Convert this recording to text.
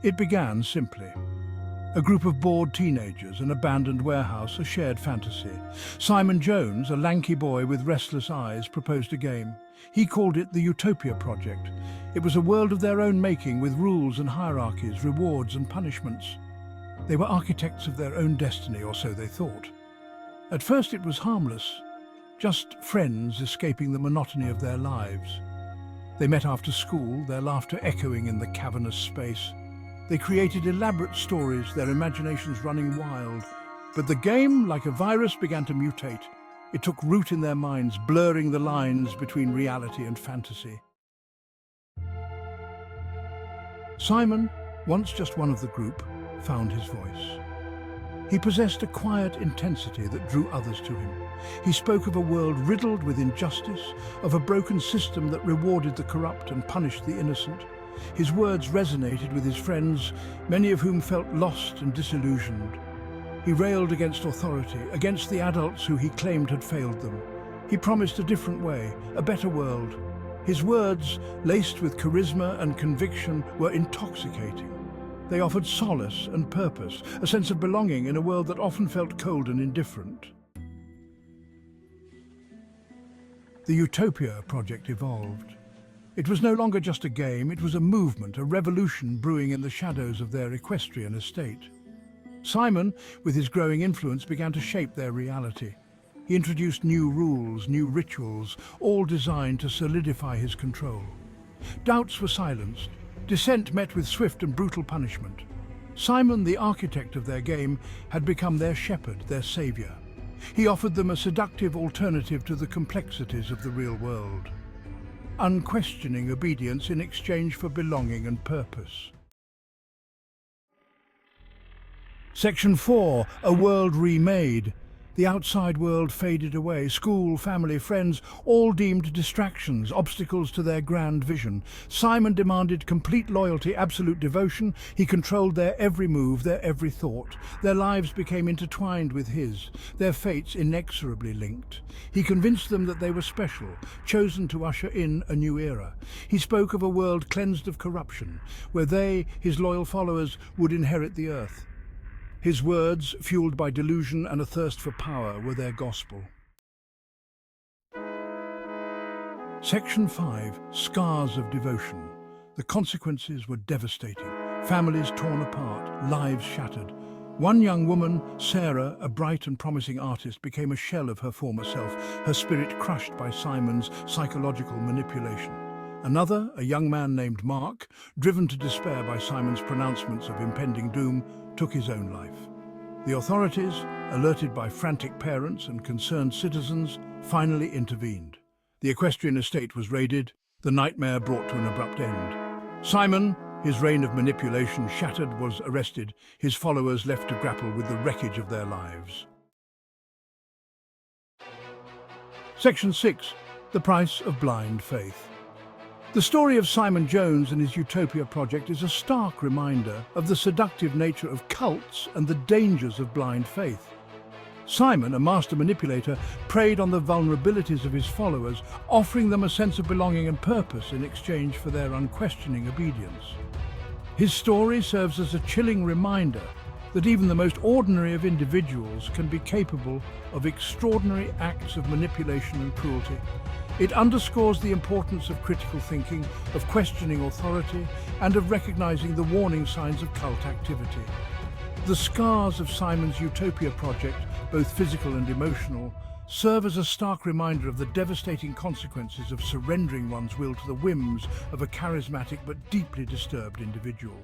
It began simply. A group of bored teenagers, an abandoned warehouse, a shared fantasy. Simon Jones, a lanky boy with restless eyes, proposed a game. He called it the Utopia Project. It was a world of their own making, with rules and hierarchies, rewards and punishments. They were architects of their own destiny, or so they thought. At first it was harmless, just friends escaping the monotony of their lives. They met after school, their laughter echoing in the cavernous space. They created elaborate stories, their imaginations running wild. But the game, like a virus, began to mutate. It took root in their minds, blurring the lines between reality and fantasy. Simon, once just one of the group, found his voice. He possessed a quiet intensity that drew others to him. He spoke of a world riddled with injustice, of a broken system that rewarded the corrupt and punished the innocent. His words resonated with his friends, many of whom felt lost and disillusioned. He railed against authority, against the adults who he claimed had failed them. He promised a different way, a better world. His words, laced with charisma and conviction, were intoxicating. They offered solace and purpose, a sense of belonging in a world that often felt cold and indifferent. The Utopia Project evolved. It was no longer just a game, it was a movement, a revolution brewing in the shadows of their equestrian estate. Simon, with his growing influence, began to shape their reality. He introduced new rules, new rituals, all designed to solidify his control. Doubts were silenced. Dissent met with swift and brutal punishment. Simon, the architect of their game, had become their shepherd, their savior. He offered them a seductive alternative to the complexities of the real world. Unquestioning obedience in exchange for belonging and purpose. Section 4, A World Remade. The outside world faded away. School, family, friends, all deemed distractions, obstacles to their grand vision. Simon demanded complete loyalty, absolute devotion. He controlled their every move, their every thought. Their lives became intertwined with his, their fates inexorably linked. He convinced them that they were special, chosen to usher in a new era. He spoke of a world cleansed of corruption, where they, his loyal followers, would inherit the earth. His words, fueled by delusion and a thirst for power, were their gospel. Section 5, Scars of Devotion. The consequences were devastating. Families torn apart, lives shattered. One young woman, Sarah, a bright and promising artist, became a shell of her former self, her spirit crushed by Simon's psychological manipulation. Another, a young man named Mark, driven to despair by Simon's pronouncements of impending doom, took his own life. The authorities, alerted by frantic parents and concerned citizens, finally intervened. The equestrian estate was raided, the nightmare brought to an abrupt end. Simon, his reign of manipulation shattered, was arrested, his followers left to grapple with the wreckage of their lives. Section 6, The Price of Blind Faith. The story of Simon Jones and his Utopia Project is a stark reminder of the seductive nature of cults and the dangers of blind faith. Simon, a master manipulator, preyed on the vulnerabilities of his followers, offering them a sense of belonging and purpose in exchange for their unquestioning obedience. His story serves as a chilling reminder that even the most ordinary of individuals can be capable of extraordinary acts of manipulation and cruelty. It underscores the importance of critical thinking, of questioning authority, and of recognizing the warning signs of cult activity. The scars of Simon's Utopia Project, both physical and emotional, serve as a stark reminder of the devastating consequences of surrendering one's will to the whims of a charismatic but deeply disturbed individual.